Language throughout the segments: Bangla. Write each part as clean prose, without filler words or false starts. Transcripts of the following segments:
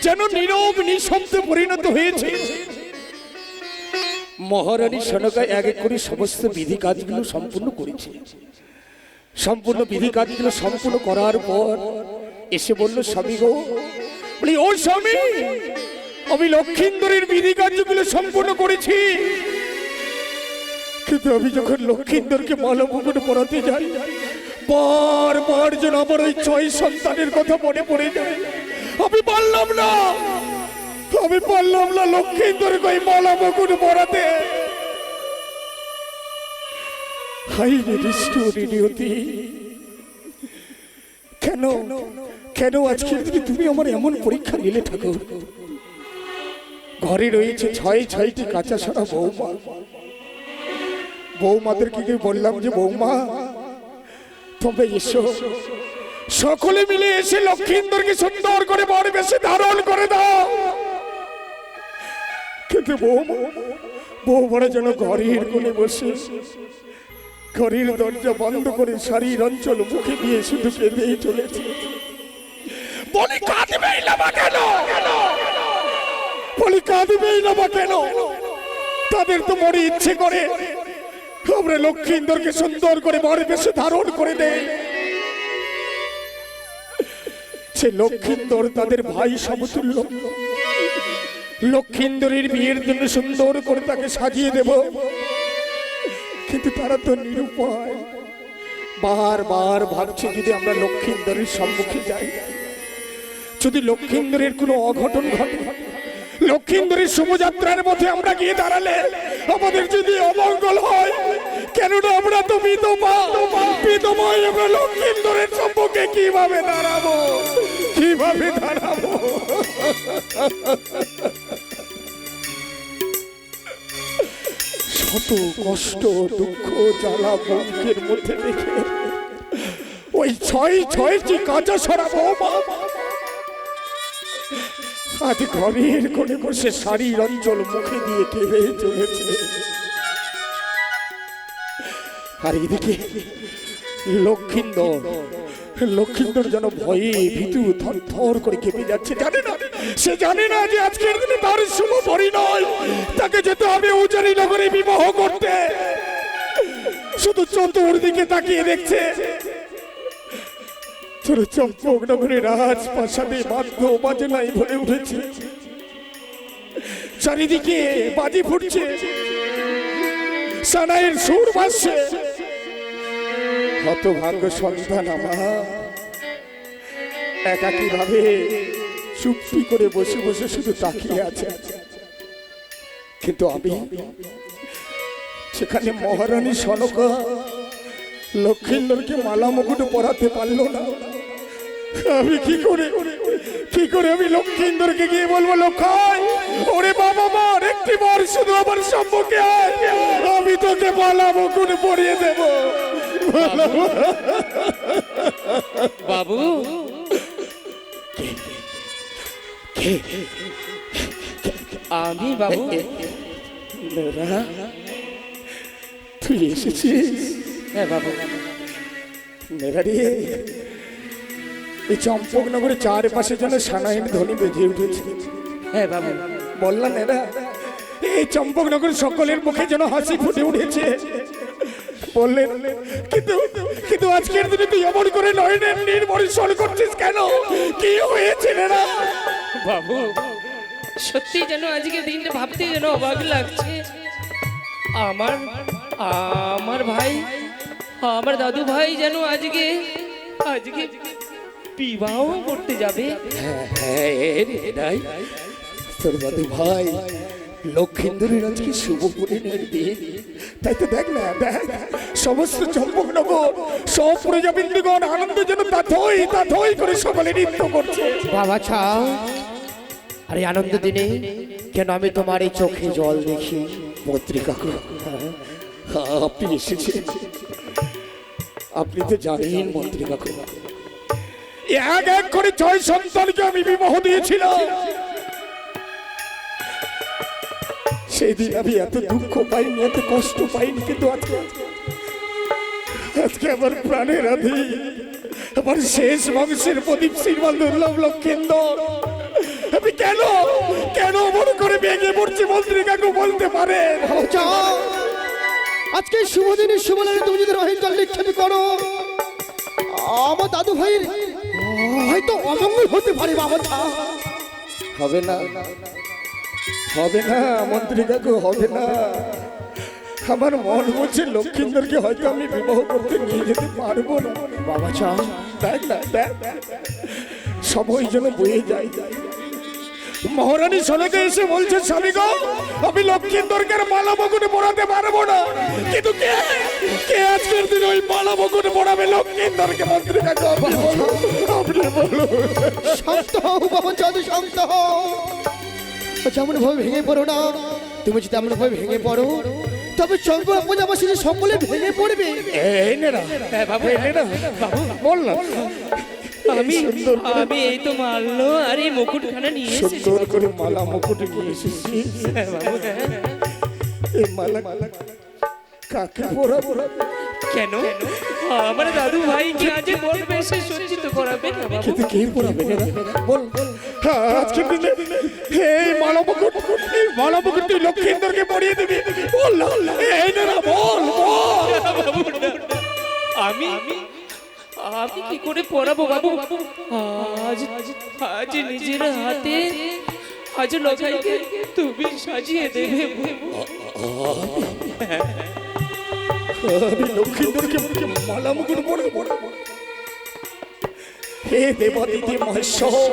যেন নীরব নিঃশব্দে পরিণত হয়েছে। মহারানী সনকা এক এক করে সমস্ত বিধি কাজগুলো সম্পূর্ণ করেছে। সম্পূর্ণ বিধি কাজগুলো সম্পূর্ণ করার পর এসে বলল, স্বামী গো, বলি ও স্বামী, আমি লক্ষিন্দরের বিধি কার্যগুলো সম্পূর্ণ করেছি, কিন্তু আমি যখন লক্ষিন্দরকে মালা মুকুট পরাতে যাই, বারবার যেন আমার ওই 6 সন্তানের কথা মনে পড়ে যায়। আমি পারলাম না লক্ষিন্দরকে ওই মালা মুকুট পরাতে। হাই রে বিষ্ণু নিয়তি, কেন কেন আজকের দিনে তুমি আমার এমন পরীক্ষা নিলে ঠাকুর? ঘরে রয়েছে 6টি কাঁচা সারা বৌমা। বৌমাদেরকে বললাম যে বৌমা তবে এসো, সকলে মিলে এসে লক্ষিন্দরকে সুন্দর করে বর বেশে ধারণ করে দাও। কিন্তু বৌমারা যেন ঘরের কোণে বসে ঘরের দরজা বন্ধ করে শাড়ির অঞ্চল মুখে দিয়ে শুধু কেঁদেই চলেছে। বলি কাঁদবেই না বা কেন? বলি কাঁদবেই না বা কেন? তাদের তো মনে ইচ্ছে করে আমরা লক্ষিন্দরকে সুন্দর করে বর বেশে ধারণ করে দেই। সে লক্ষিন্দর তাদের ভাই সমতুল্য। লক্ষিন্দরের বিয়ের জন্য সুন্দর করে তাকে সাজিয়ে দেব, কিন্তু তারা তো নিরুপায়। বারবার ভাবছে যদি আমরা লক্ষিন্দরের সম্মুখে যাই, যদি লক্ষিন্দরের কোনো অঘটন ঘটে, লক্ষিন্দরের শুভযাত্রার মধ্যে আমরা গিয়ে দাঁড়ালে আমাদের যদি অমঙ্গল হয়, কেননা আমরা তো বিধবা, আমরা লক্ষিন্দরের সম্মুখে কিভাবে দাঁড়াবো? শত কষ্ট দুঃখ জ্বালা বুকের মধ্যে রেখে ওই 6টি কাঁচা সরা বৌমা আজ ঘরের কোণে বসে শাড়ির অঞ্চল মুখে দিয়ে কেঁদে চলেছে। আর এদিকে লক্ষিন্দর যেন ভয়ে ভীতু থর করে কেঁপে যাচ্ছে। সে জানে না যে আজকের দিনে তার শুভ পরিণয়, তাকে যেতে হবে উজানি নগরে বিবাহ করতে। শুধু চতুর্দিকে তাকিয়ে দেখছে, চম্পকনগরের রাজপ্রাসাদে বাদ্য বাজনাই ভরে উঠেছে, চারিদিকে বাজি ফুটছে, সানাইয়ের সুর ভাসছে। হতভাগ্য সন্তান আমার একাকী ভাবে চুপটি করে বসে বসে শুধু তাকিয়ে আছে। কিন্তু আমি সেখানে মহারানী সনকা লক্ষিন্দরকে মালা মুকুট পরাতে পারলো না। আমি কি করে আমি লক্ষিন্দরকে গিয়ে বলবো, লক্ষাই ওরে বাবা মার একটি বার শুধু আমার সম্মুখে আয়, আমি তোকে মালা মুকুট পরিয়ে দেব। বাবু আমি বাবু, তুই এসেছিস? হ্যাঁ বাবু। এই চম্পকনগরের চারপাশে যেন সানাইয়ের ধ্বনি বেজে উঠেছে। হ্যাঁ বাবু। বললাম এরা এই চম্পকনগর সকলের মুখে যেন হাসি ফুটে উঠেছে। বললেন কিন্তু আজকের দিনে তুই এমন করে নয়নের নির্ভরসল করছিস কেন? কি হয়েছে না বাবু? সত্যি যেন আজকের দিনটা ভাবতে যেন অবাক লাগছে। আমার ভাই, আমার দাদু ভাই যেন আজকে বিবাহ করতে যাবে। হ্যাঁ, তোর দাদু ভাই লক্ষিন্দরের আজকে শুভ পরিণয়ের দিন। তাই তো দেখ না, সমস্ত চম্পকনগর সব প্রজাবিন্দুগণ আনন্দ যেন তাথই করে সকলে নৃত্য করছে। বাবা ছাও, আরে আনন্দ দিনে কেন আমি তোমার এই চোখে জল দেখি? মন্ত্রী কাকু, আপনি এসেছেন। আপনি তো জানেন মন্ত্রী কাকু, এক করে 6 সন্তানকে আমি বিবাহ দিয়েছিলাম। সেদিন আমি এত দুঃখ পাইনি, এত কষ্ট পাইনি, কিন্তু আজকে আমার প্রাণের আধি, আমার শেষ বংশের প্রদীপ শ্রীমান দুর্লভ লক্ষিন্দর আমি কেন কেন মনে করে ভেঙে পড়ছি মন্ত্রী কাকু বলতে পারেন? বাবাচা, আজকে শুভ দিনে শুভ লাগে তুমি যদি রহিম জল নিক্ষেপ করো, আমার দাদু ভাইয়ের হয়তো অমঙ্গল হতে পারে বাবাচা। হবে না, হবে না মন্ত্রী কাকু, হবে না। আমার মন বলছে লক্ষ্মীন্দরকে হয়তো আমি বিবাহ করতে নিয়ে যেতে পারবো না। বাবাচা, দেখ না, দেখ সময় যেন বয়ে যায়। মহারানী সলেকে এসে বলছে স্বামী গো, আমি লক্ষ্মীন্দরকে মালা বকুনে পড়াতে পারবো না। কিন্তু কে কে আজকের দিন ওই মালা বকুনে পড়াবে লক্ষ্মীন্দরকে? মন্ত্রী কাকু আপনি বলুন, আপনি বলুন। শান্ত হও বাবাচা, শান্ত হও। যেমন ভাবে ভেঙে পড়ো না, তুমি যদি এমন ভাবে ভেঙে পড়ো তবে চন্দ্র প্রজাবাসী সকলে ভেঙে পড়বে। এই নে না বাবু, এই নে না বাবু, বল না। আমি আমি এই তো মারলো আর এই মুকুটখানা নিয়ে এসেছি সুন্দর করে মালা মুকুট নিয়ে এসেছি। বাবু। হ্যাঁ। এই মালা কাকে পরাবো? কেন আমার দাদু ভাই কি আজ বলবে সে সজ্জিত করাবে না বাবু? কিন্তু কে পরাবে না বল? হ্যাঁ, আজকের দিনে এই মালা মুকুট, এই মালা মুকুট তুই লক্ষ্মীন্দরকে পরিয়ে দিবি, বল না। এই নে না, বল বল। বাবু, না, না। আমি আমি কি করে পড়াবো বাবু? আজ আজ নিজের হাতে আজ লখাইকে তুমি সাজিয়ে দেবে আমি লক্ষ্মীন্দরকে মালা মুকুট পরাবো। হে দেবাদিতি মহেশ্বর,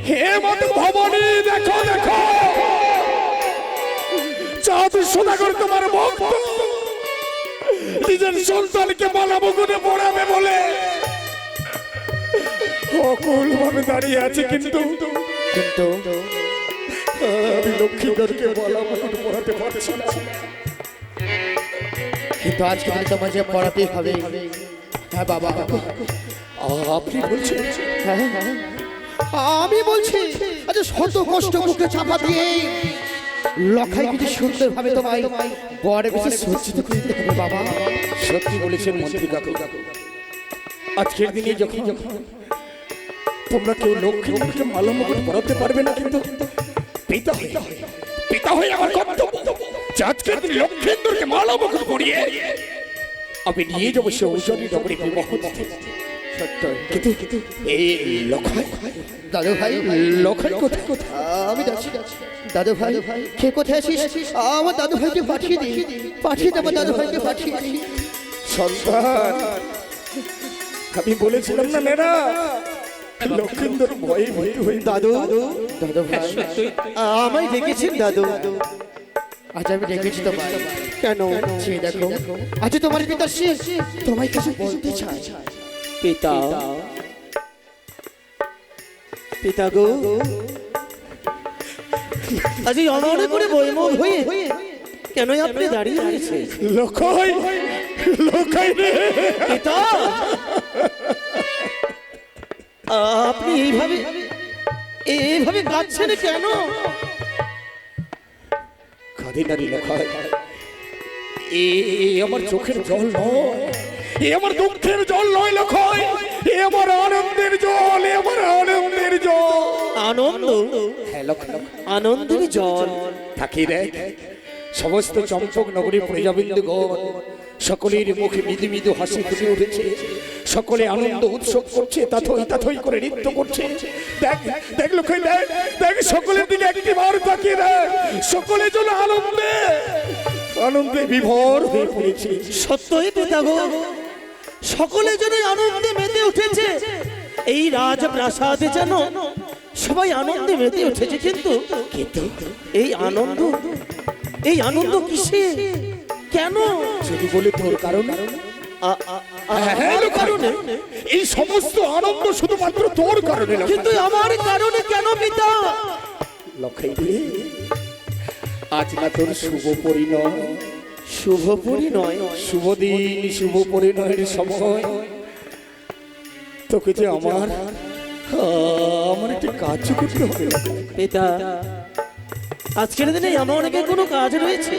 হে মাতু ভবানী, দেখো দেখো চাঁদ সদাগর তোমার ভক্ত নিজের সন্তানকে মালা মুকুটে পড়াবে বলে অকুল ভাবে দাঁড়িয়ে আছে। কিন্তু কিন্তু আমি লক্ষ্মীন্দরকে মালা মুকুট পড়াতে পারছি না। কিন্তু আজকে দিনে তোমার যে পড়াতেই হবে। হ্যাঁ বাবা, আপনি বলছেন? হ্যাঁ, আমি বলছি আচ্ছা শত কষ্ট মুখে চাপা দিয়ে লখাই কিছু সুন্দর ভাবে তোমায় বড় বেশি সজ্জিত করতে হবে বাবা। সত্যি বলেছেন মন্ত্রী কাকু। আজকের দিনে যখন তোমরা কেউ লক্ষ্মীন্দরকে মালা মুকুট পরাতে পারবে না, কিন্তু পিতা হয়ে আমার কর্তব্য যে আজকের দিন লক্ষ্মীন্দরকে মালা মুকুট পরিয়ে আমি নিয়ে যাবো সে ঔষধি ডবরে বিবাহ দিতে। সত্য। কিন্তু এই লখাই দাদু ভাই, লখাই কোথায়? আমি যাচ্ছি। দাদু ভাই, কে কোথায় আছিস? আমার দাদু ভাইকে পাঠিয়ে দিই, পাঠিয়ে দেবো দাদু ভাইকে পাঠিয়ে দিই। সন্তান, আমি বলেছিলাম না মেয়েরা লক্ষ্মীন্দর ভয়ে ভীতু হয়ে দাদু, দাদু ভাই আমায় ডেকেছেন দাদু? আজ আমি ডেকেছি তোমায় কেন? সে দেখো আজ তোমার পিতা শেষ তোমায় কিছু বলতে চাই। পিতা, পিতা গো, আজ এই অমনে করে বৈমুখ হয়ে কেন আপনি দাঁড়িয়ে রয়েছে? লখাই লখাই রে, পিতা, আপনি এইভাবে কাঁদছেন কেন? কাঁদে নারী লখাই, এ আমার চোখের জল নয়, এ আমার দুঃখের জল নয় লখাই, এ আমার আনন্দের জল, এ আমার আনন্দের জল। আনন্দ? হ্যাঁ লখাই, আনন্দের জল? থাকি রে সমস্ত চম্পক নগরী প্রজাবিন্দুগণ সকলের মুখে মৃদু মৃদু হাসি ফুটে উঠেছে। সকলে আনন্দ উৎসব করছে, তাথই করে নৃত্য করছে। দেখ দেখ লক্ষ্মী, দেখ দেখ সকলের দিকে একটি বার তাকিয়ে দেখ, সকলে যেন আনন্দে বিভোর হয়ে পড়েছে। সত্যই পিতা গো, সকলে যেন আনন্দে মেতে উঠেছে। এই রাজপ্রাসাদে যেন সবাই আনন্দে মেতে উঠেছে। কিন্তু এই আনন্দ কিসে, কেন? যদি বলে তোর কারণ, কারণে এই সমস্ত আনন্দ শুধুমাত্র তোর কারণে। কিন্তু আমার কারণে কেন পিতা? লক্ষ্মী, আজ না তোর শুভ পরিণয়, শুভ পরিণয়? শুভ দিন, শুভ পরিণয়ের সময় তোকে যে আমার একটি কাজ করতে হবে। পিতা, আজকের দিনে আমার অনেকের কোনো কাজ রয়েছে,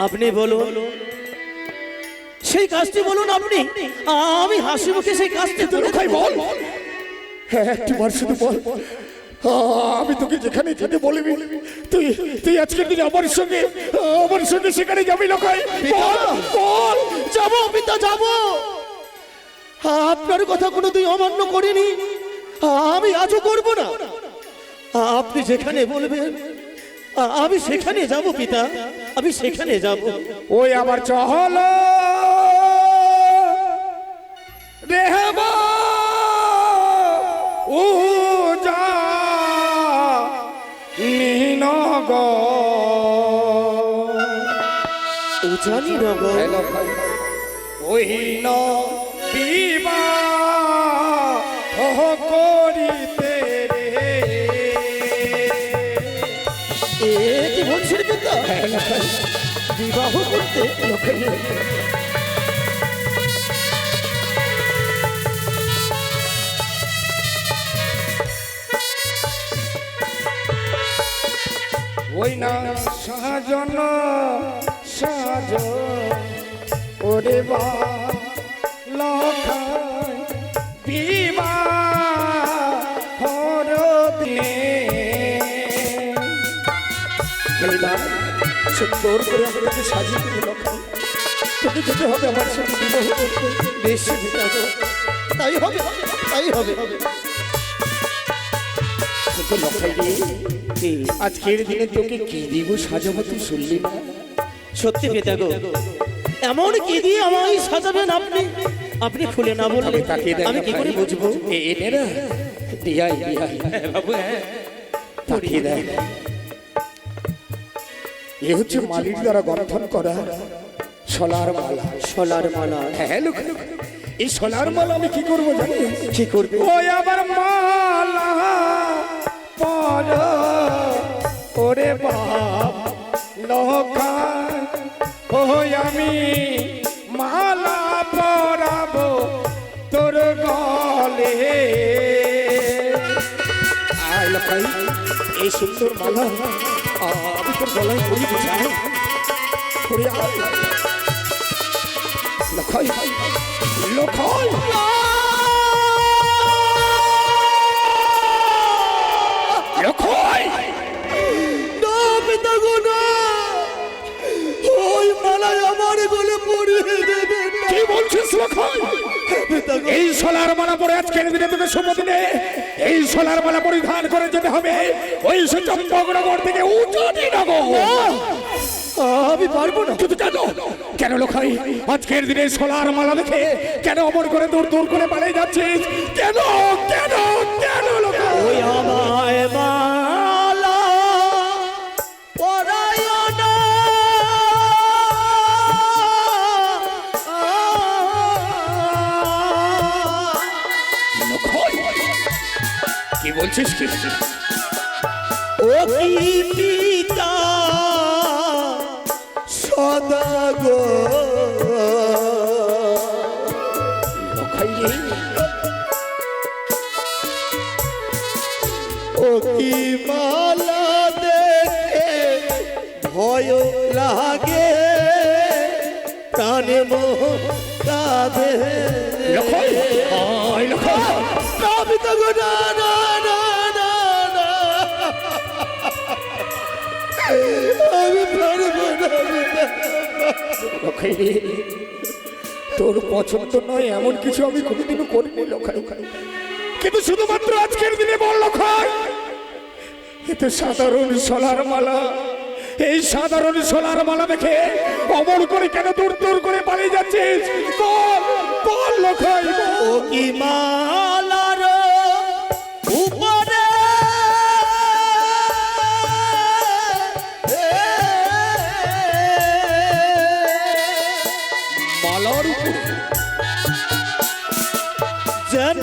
আপনি বলুন সেই কাজটি বলুন। আপনি আমি হাসি মুখে সেই কাজটি লক্ষ্মী বল, হ্যাঁ একটিবার শুধু বল, আমি তোকে যেখানে যেতে বলবি তুই তুই আজকের দিনে আমার সঙ্গে সেখানে যাবি লোকাই। বল বল। যাবো পিতা যাবো, আপনার কথা কোনোদিন অমান্য করিনি, আমি আজও করব না। আপনি যেখানে বলবেন আমি সেখানে যাব পিতা, আমি সেখানে যাব। ওই আবার চহল রেহবা ও যা নীনগ উজানি নগর ওই ন বিবাহ করিতে রে। এ কি বলছেন পিতা? বিবাহ করতে? ওই না সাজন সাজ ওরে বা লখাই বিবাহ দিনে সুন্দর করে আমাকে সাজিয়ে দিল লখাই। তোকে যেতে হবে আমার সাথে বিবাহ করতে। বেশ পিতা, তাই হবে, তাই হবে। কিন্তু লখাই রে, আজকের দিনে তোকে কি দিব সাজাবো তুই শুনলি না? সত্যি পিতা গো, এমন কি দিয়ে আমায় সাজাবেন আপনি? আপনি খুলে না বললে আমি কি করে বুঝবো? এনে না দিয়াই দিয়াই বাবু হ্যাঁ তাকিয়ে দেখ, এ হচ্ছে মালির দ্বারা গঠন করা সোনার মালা। সোনার মালা? হ্যাঁ লোক, এই সোনার মালা আমি কি করবো জানি? কি করবে? ওই আবার মালা পর ওরে বাপ লখাই, ওই আমি মালা পরাবো তোর গলে। আয় লখাই, এই সুন্দর মালা আমি তোর গলায় পরিতে চাই। পরে আয় লখাই, লখাই লখাই। না পিতা গো না, ওই মালাই আমার গলে পরিয়ে দেবেন না। কি বলছিস লখাই? পিতা গো, এই সোনার মালা পরে আজকের দিনে তোকে শুভ দিনে এই সোনার মালা পরিধান করে যেতে হবে ওই চম্পকনগর থেকে উজানি নগর। আমি পারবো না। কিন্তু কেন কেন লখাই? আজকের দিনে সোনার মালা দেখে কেন অমর করে দূর দূর করে পালিয়ে যাচ্ছিস? কেন কেন কেন লখাই? ওই আমায় মালা পরায় না, লখাই কি বলছিস কি? ও কি পিতা সদা গো, লখাই রে, ও কি মালা দেখে ভয় লাগে, প্রাণে মোহ কাঁদে। লখাই আয় লখাই। না পিতা গো, না না না না না, আমি পারবো না পিতা। লখাই রে, তোর পছন্দ নয় এমন কিছু আমি কোনোদিনও করিনি লখাই, কিন্তু শুধুমাত্র আজকের দিনে বল লখাই, এতে সাধারণ সোনার মালা, এই সাধারণ সোনার মালা দেখে অমর করে কেন দূর দূর করে পালিয়ে যাচ্ছিস? বল বল লখাই। ও কি মালার উপরে মালার উপরে যেন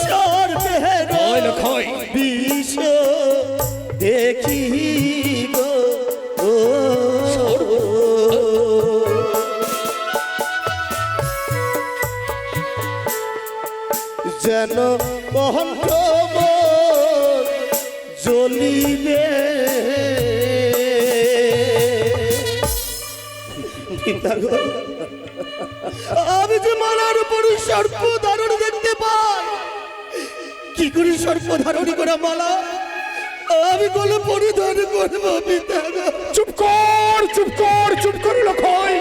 সর্বের ওই লখাই বিষ দেখি গো, যেন কণ্ঠ মোর জ্বলিবে। আমি যে মালার উপর সর্প ধারণ দেখতে পাই, কি কি করে সর্প ধারণ করা মালা আমি গলে পরিধান করবো পিতাগো? চুপ কর, চুপ কর, চুপ কর লক্ষণ।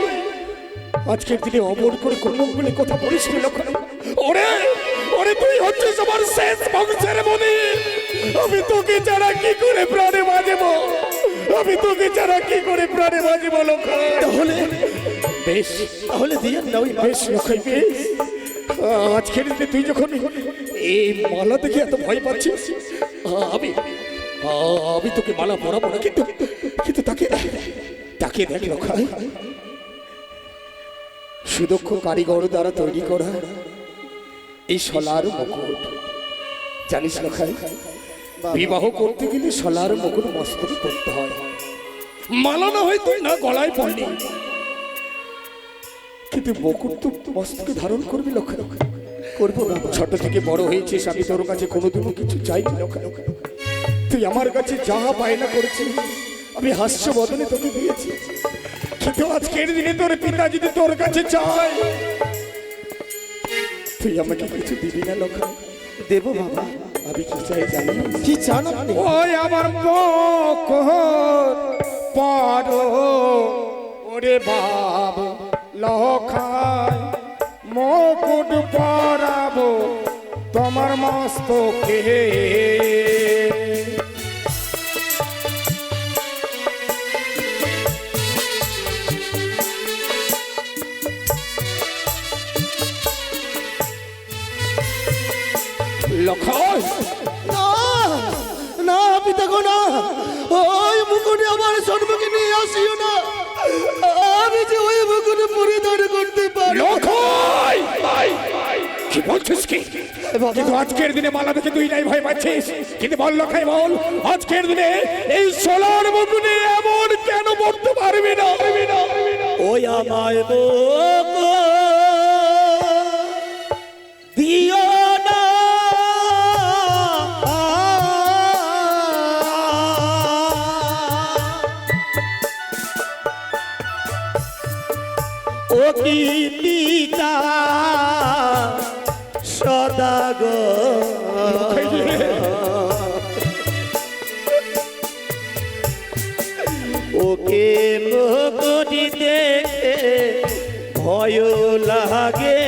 আজকের দিনে অমর করে কোন বলে কথা বলিস রে লক্ষণ? ওরে ওরে, তুই হচ্ছিস আমার শেষ বংশের মনি। আমি তোকে ছাড়া কি করে প্রাণে বাঁচবো? আমি তোকে ছাড়া কি করে প্রাণে বাঁচবো লক্ষণ? তাহলে বেশ, তাহলে দিয়ে নাও বেশ লক্ষণ, বেশ। আজকের দিনে তুই যখন এই মালা দেখে এত ভয় পাচ্ছিস, আমি আমি তোকে মালা পরাবো না, কিন্তু কিন্তু তাকে তাকে দেখ লক্ষণ, সুদক্ষ কারিগর দ্বারা তৈরি করা এই সোলার মুকুট। জানিস লক্ষণ, বিবাহ করতে গেলে সোলার মুকুট মস্তকে পড়তে হয়। মালা না হয় তুই না গলায় পড়লি, কিন্তু মুকুট তো মস্তকে ধারণ করবি লক্ষণ। করবো না, ছোট থেকে বড় হয়েছিস, আমি তোর কাছে কোনোদিনও কিছু চাইনি লক্ষণ। তুই আমার কাছে যা বায়না করেছিস আমি হাস্য বদলে তোকে দিয়েছি, কিন্তু আজকের দিনে তোর পিতা যদি তোর কাছে চায়, তুই আমাকে কিছু দিবি না লক্ষণ? দেবো বাবা। আমি কি চাই জানি? কি চান আপনি? ওই আমার মুকুট পরো ওরে বাব লক্ষায়, মুকুট পরাবো তোমার মস্তকে। লক্ষণ, না না পিতাগো না, ওই মুকুটে আমার সম্মুখে নিয়ে আসিও না। আমি যে ওই মুকুটে পরিধান করতে পারি। লক্ষণ, কি বলছিস কি? কিন্তু আজকের দিনে মালা দেখে তুই নাই ভয় পাচ্ছিস, কিন্তু বল লক্ষাই বল, আজকের দিনে এই সোলার মুকুটে এমন কেন পড়তে পারবি না? ওই আমায় দিও না, ও কি পিতা সদাগর, ওকে মুকুটি দেখে ভয় লাগে,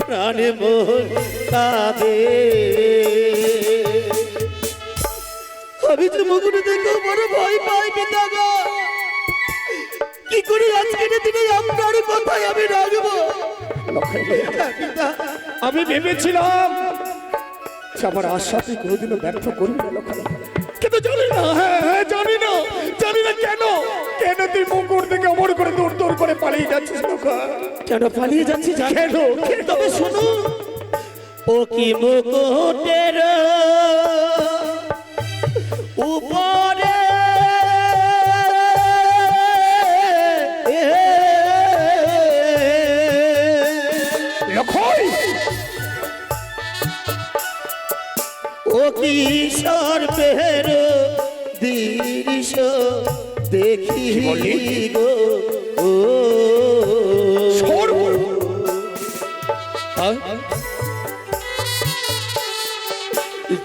প্রাণে মন কাঁদে। আমি তো মুকুটি দেখে বড় ভয় পাই পিতাগো। কি করে আজকের দিনে আপনার কথাই আমি রাখবো? আমি ভেবেছিলাম যে আমার আশা তুই কোনোদিনও ব্যর্থ করবি না লক্ষণ, কিন্তু জানি না, হ্যাঁ জানি না, জানি না কেন কেন তুই মুকুট থেকে অমর করে দৌড় দৌড় করে পালিয়ে যাচ্ছিস লক্ষণ? কেন পালিয়ে যাচ্ছি কেন? তবে শোনো, ও কি মুকুটের উপরে লক্ষণ, ও কি সর্পের দৃশ্য দেখি গো, ও সর্প?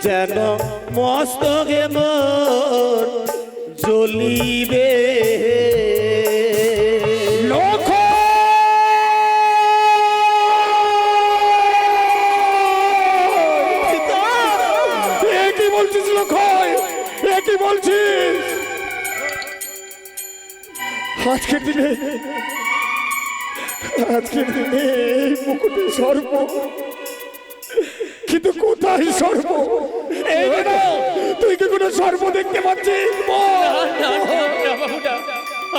যেন মস্তকে মোর জ্বলিবে। কি বলছিস লক্ষণ? কি বলছিস? আজকের দিনে এই মুকুটে সর্প, কিন্তু কোথায় সর্প? এই না, তুই কি কোনো সর্প দেখতে পাচ্ছিস?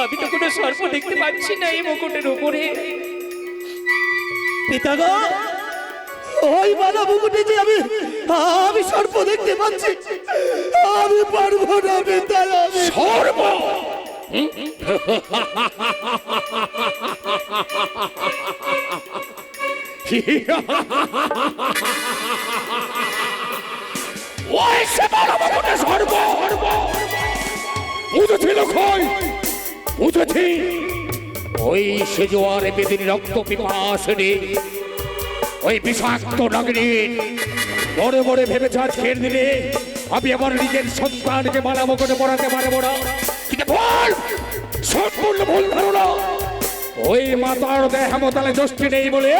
আমি তো কোনো সর্প দেখতে পাচ্ছি না এই মুকুটের উপরে। পিতাগো, ওই মালা মুকুটে যে আমি সর্প দেখতে পাচ্ছি, আমি পারবো না পিতা। আমি সর্প? ওই সে বড় মুকুটে সর্প? বুঝেছি লক্ষণ, বুঝেছি। ওই সে জোয়ারে বেদিনী রক্ত পিপাসিনী, ওই বিষাক্ত নাগিনীর বড় বড় ভেবেছ আজকের দিনে আমি আমার নিজের সন্তানকে মালা মুকুটে পড়াতে পারবো না, কিন্তু বল সম্পূর্ণ ভুল ধারণা। ওই মাতার দেহ মতালে দোষটি নেই বলে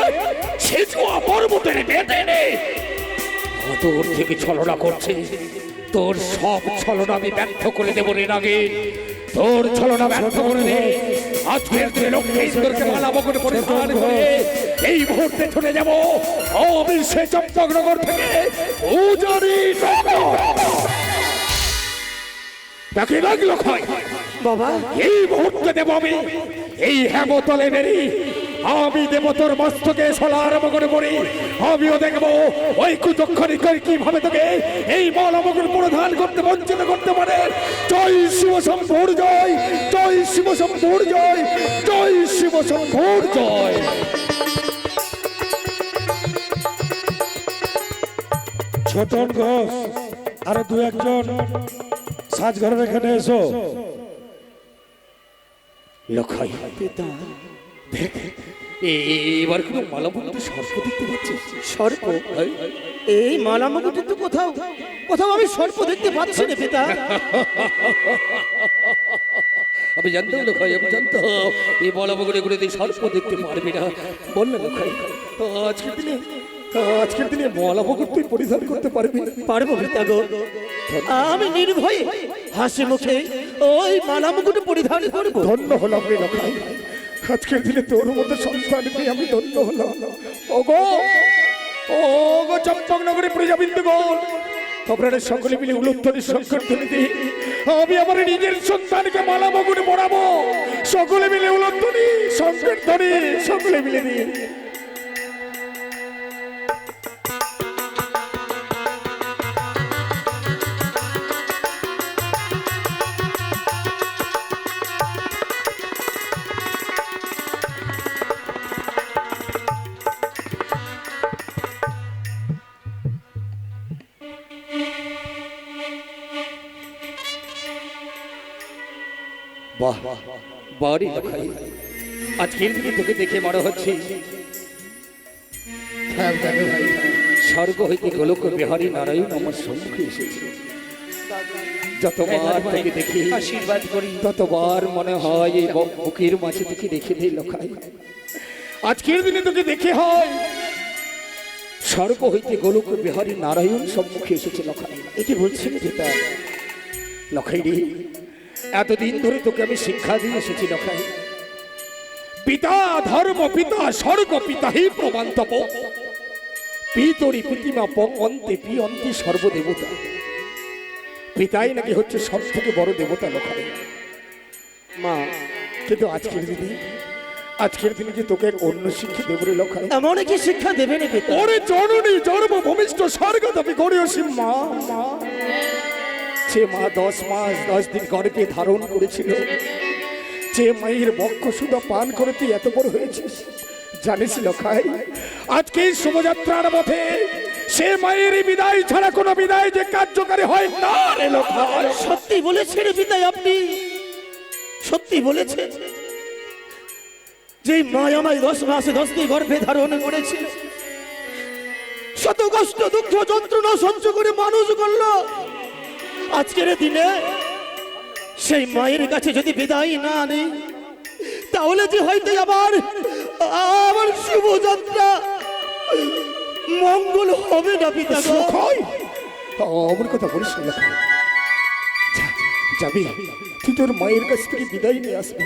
সে জুয়া পর্বতের বেঁধে নেই তোর থেকে ছলনা করছে। তোর সব ছলনা আমি ব্যর্থ করে দেবো রে নাগে, তোর ছলনা ব্যর্থ করে দে। আজকের দিনে লক্ষ্মীশ্বরকে মালা মুকুট পরিধান করে এই মুহূর্তে চলে যাব আমি সে চম্পকনগর থেকে উজারি তাকে লাগলো খাই বাবা এই মুহূর্তে দেব আমি এই হেমতলে বেরি আমি দেব তোর মস্তকে সোলার মগর করি। আমিও দেখবো ওই কুচক্ষণী করে কিভাবে তোকে এই মলমগুল পরিধান করতে বঞ্চিত করতে পারে। জয় শিব শম্ভুর জয়, জয় শিব শম্ভুর জয়, জয় শিব শম্ভুর জয়। ছোটন ঘোষ আর দু একজন সাজঘরের এখানে এসো। লখাই পিতা দেখ এবার কোনো মালামুকুটে সর্প দেখতে পাচ্ছিস? সর্প? এই মালা মুকুটে তো কোথাও কোথাও আমি সর্প দেখতে পাচ্ছি না পিতা। আমি জানতাম লখাই, আমি জানতাম এই মালামুকুটে করে তুই সর্প দেখতে পারবি না। বল না লখাই, আজকের দিনে মালামুকুট তুই পরিধান করতে পারবি? পারবো পিতা গো, আমি নির্ভয়ে হাসি মুখে ওই মালা মুকুট পরিধান করবো। ধন্য হলাম রে লখাই, আজকের দিনে তোর মতো সন্তান পেয়ে আমি ধন্য হলাম। ওগো ওগো চম্পকনগরে প্রজাবিন্দুগণ, আপনারা সকলে মিলে উলুধ্বনির সংকীর্তন দিয়ে আমি আমার নিজের সন্তানকে মালা মুকুট পরাবো। সকলে মিলে উলুধ্বনি সংকীর্তনে সকলে মিলে দিয়ে বাহ বাড়ি লখাই, আজকের দিনে তোকে দেখে মনে হচ্ছে স্বর্গ হইতে গোলক বিহারী নারায়ণ আমার সম্মুখে এসেছে। যতবার তোকে দেখি আশীর্বাদ করি। ততবার মনে হয় এই বুকের মাঝে তোকে রেখে দেই লখাই। আজকের দিনে তোকে দেখে হয় স্বর্গ হইতে গোলক বিহারী নারায়ণ সম্মুখে এসেছে লখাই। এ কি বলছেন পিতা? লখাই রে, এতদিন ধরে তোকে আমি শিক্ষা দিয়ে এসেছি লখাই। পিতা ধর্ম পিতা স্বর্গ পিতা হি প্রমান্তপ পিতরি প্রতিমা পং অন্তে পি অন্তে সর্বদেবতা। পিতাই নাকি হচ্ছে সব থেকে বড় দেবতা লখাই। মা কিন্তু আজকের দিনে যে তোকে এক অন্য শিক্ষা দেব রে লখাই। এমন কি শিক্ষা দেবেন পিতা? ওরে জননী জন্ম ভূমিষ্ঠ স্বর্গ দাবি করিয়সি মা। যে মা 10 মাস 10 দিন গর্ভে ধারণ করেছিল, যে মায়ের বক্ষ সুধা পান করে তুই এত বড় হয়েছিস, জানিস লখাই আজকে এই শোভাযাত্রার পথে সে মায়ের বিদায় ছাড়া কোনো বিদায় যে কার্যকারী হয় না রে লখাই। সত্যি বলেছেন পিতা, আপনি সত্যি বলেছেন যে মা আমায় 10 মাসে 10 দিন গর্ভে ধারণ করেছিল, শত কষ্ট দুঃখ যন্ত্রণা সহ্য করে মানুষ করলো। আজকের দিনে সেই মায়ের কাছে যদি বিদায় না নেই, তাহলে যে হয়তো আবার শুভযাত্রা মঙ্গল হবে না পিতা গো। লখাই আমার কথা বলিস না লখাই, যাবি তুই তোর মায়ের কাছ থেকে বিদায় নিয়ে আসবি।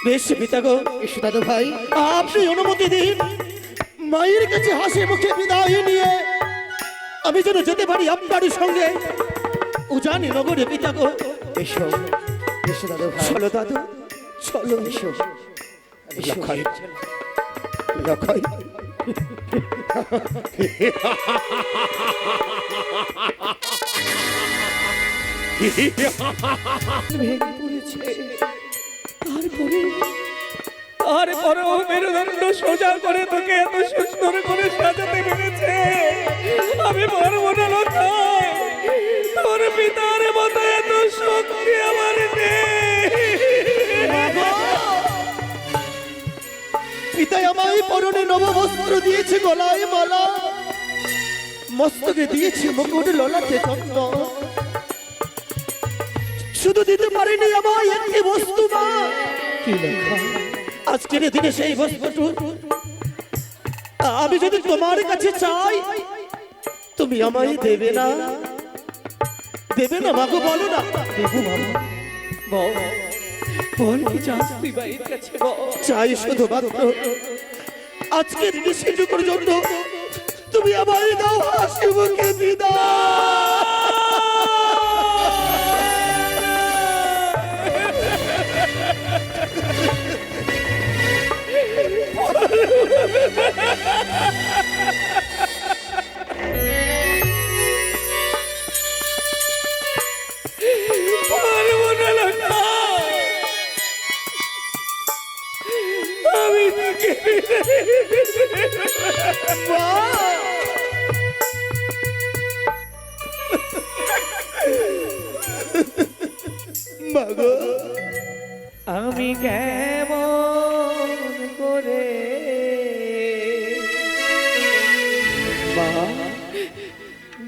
বেশ পিতা গো, এসো দাদু ভাই, আপনি অনুমতি দিন মায়ের কাছে হাসি মুখে বিদায় নিয়ে আমি যেন যেতে পারি আপনার সঙ্গে উজানি নগরে পিতা গো। এসো এসো দাদু ভাই, চলো দাদু চলো, এসো লখাই লখাই তারপরে ও মেরুদণ্ড সোজা করে তোকে এত সুন্দর করে সাজাতে পেরেছে। আমি পারবো না লখাই, তোর পিতার মতো এত শক্তি আমার নেই। পিতা আমায় পরনে নববস্ত্র দিয়েছে, গলায় মালা, মস্তকে দিয়েছি মুকুট ললাটে চন্দন, শুধু দিতে পারিনি আমায় একটি বস্তু মা। কি লেখা? আজকের দিনে সেই বস্তুটু আমি যদি তোমার কাছে চাই, তুমি আমায় দেবে না? দেবে না মাগো, বলো না। দেবো বাবা, বল বল কি চাস তুই বাড়ির কাছে বল। চাই শুধুমাত্র আজকের সেটুকুর জন্য তুমি আমায় দাও হাসি মুখে পারবো না লেখা, আমি তোকে মাগো। আমি কেমন করে মা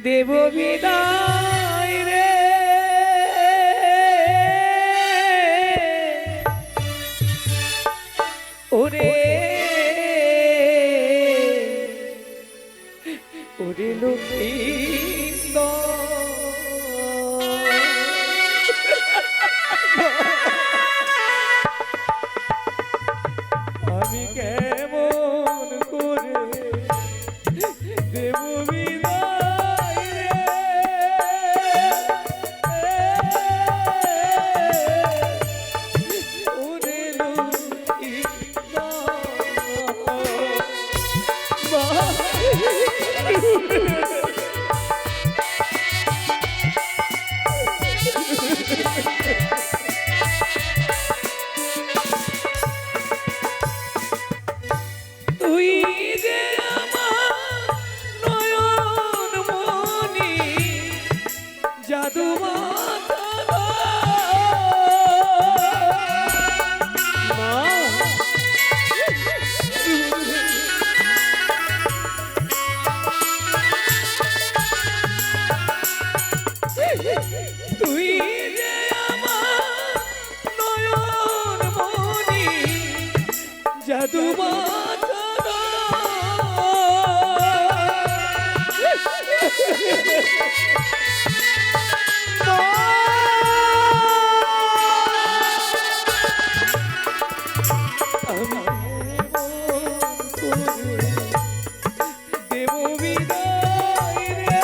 দেব বিদায় রে, ওরে ওরে লক্ষ্মীন্দ, আমি কেমন করে দেব বিদায় রে, ওরে লক্ষ্মীন্দ। তুই যে আমার নয়ন মনি জাদু মাখানো মা, তুই যে আমার নয়ন মনি জাদু মাখানো দেব বিদায় রে,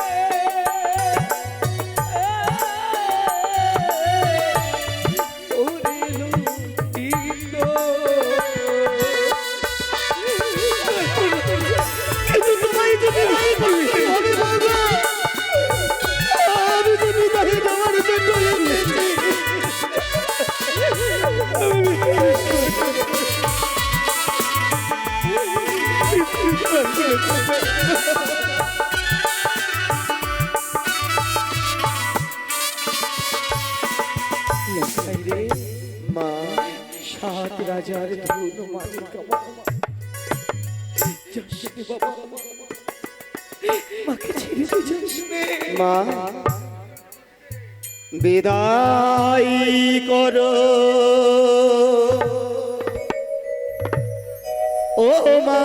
ওরে লক্ষ্মীন্দ। কিন্তু তোমায় যদি নাই বলি, আমি বলবো আমি তো বিদায় দেওয়ার জন্য এসেছি। লক্ষাই রে, মা, সাত রাজার ধন মালিক আমার, যাস নে বাবা, মাকে ছেড়ে তুই যাস নে। মা বিদায় করো ও মা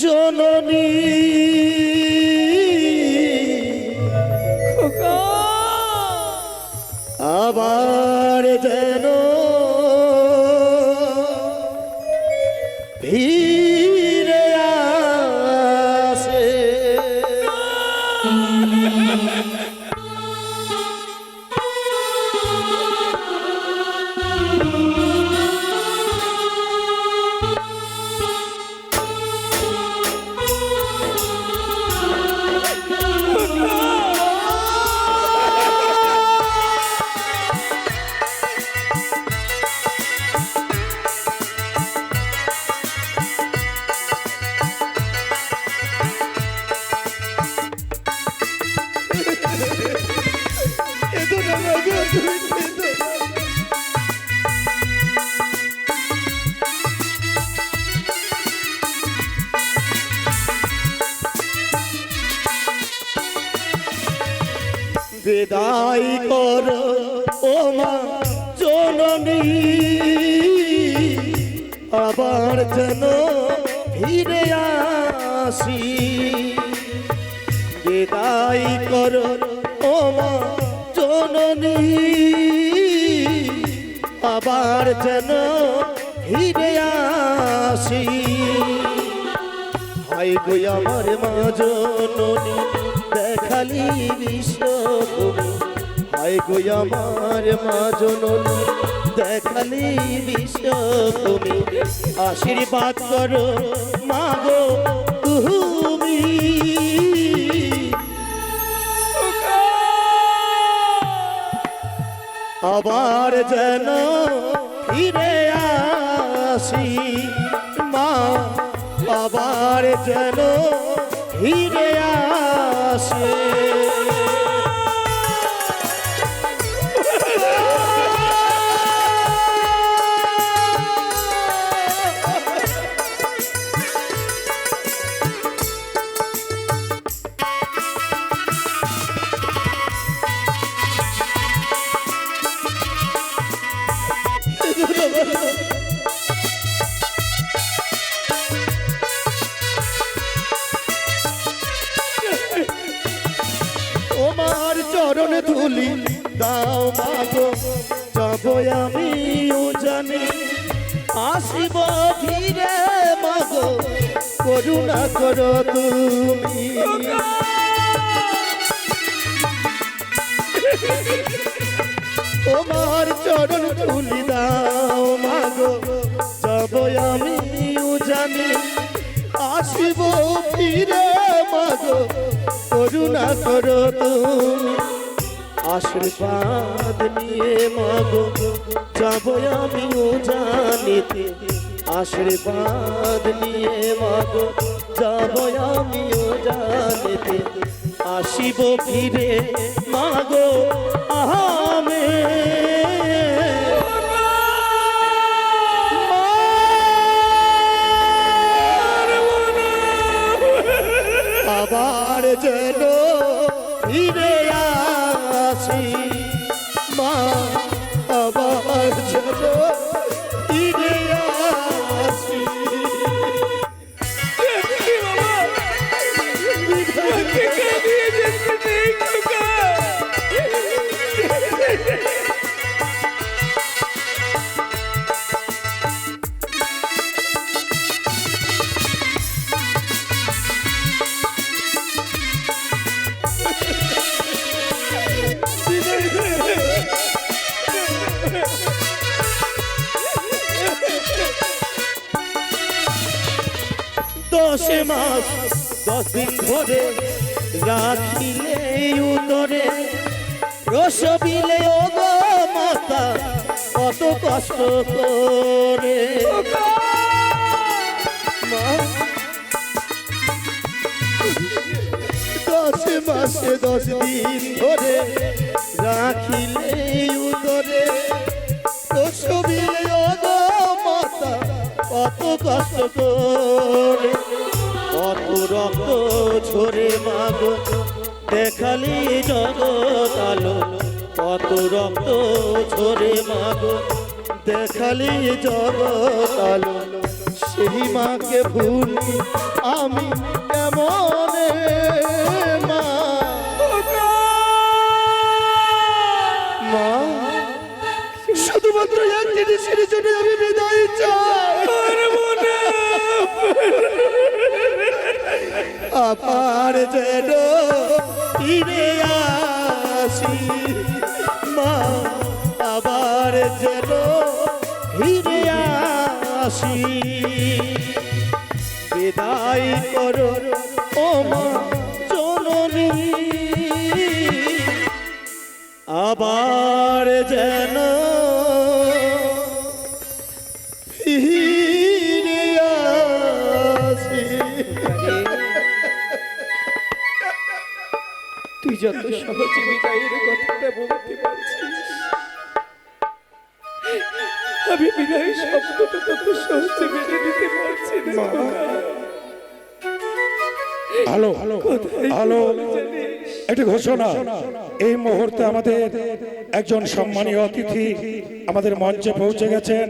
জননী। খোকা, আবার যেন ফিরে আসে। বিদায় করো ও মা জননী, আবার যেন ফিরে আসি। বিদায় করো ও মা জননী, আবার যেন ফিরে আসি। হায় গো আমার মা জননী দেখালি বিশ্বভূমি, হায় গো আমার মা জননী দেখালি বিশ্বভূমি, আশীর্বাদ করো মা গো তুমি। আবার যেন ফিরে আসি মা, আবার যেন ফিরে আসে। তোমার চরণ ধুলি দাও মাগো, যাব আমিও জানি, আসিব ফিরে মাগো, করুণা করো তুমি। তোমার চরণ ধুলি দাও মাগো, যাব আমিও জানি, আসিব ফিরে মাগো, করুণা করো তুমি। আশীর্বাদ নিয়ে মাগো যাব আমিও জানিতে, আশীর্বাদ নিয়ে মাগো যাব আমিও জানিতে, আসিব ফিরে মাগো আহামে। আবার যেন ফিরে আসি মা, আবার যেন ফিরে আসি। দশে মাস 10 দিন ধরে রাখিলে উদরে, রসবিলে ও গো মাতা কত কষ্ট করে। মা 10 মাসে 10 দিন ধরে রাখিলে উদরে, রসবিলে ও গো মাতা কত কষ্ট করে। কত রক্ত ঝরে মাগো দেখালি জগৎ আলো, কত রক্ত ঝরে মাগো দেখালি জগৎ আলো, সেই মাকে ভুলি আমি কেমনে মা। মা শুধুমাত্র এক জিনিসের জন্য আমি বিদায় চাই, আবার যেন ফিরে আসি মা, আবার যেন ফিরে আসি। বিদায় করো ও মা জননী, আবার যেন ফিরে আসি। তুই যত সহজে বিদায়ের কথাটা বলতে পারছিস, আমি বিদায় শব্দটা তত সহজে মেনে নিতে পারছি না। হ্যালো হ্যালো, একটা ঘোষণা, এই মুহূর্তে আমাদের একজন সম্মানীয় অতিথি আমাদের মঞ্চে পৌঁছে গেছেন।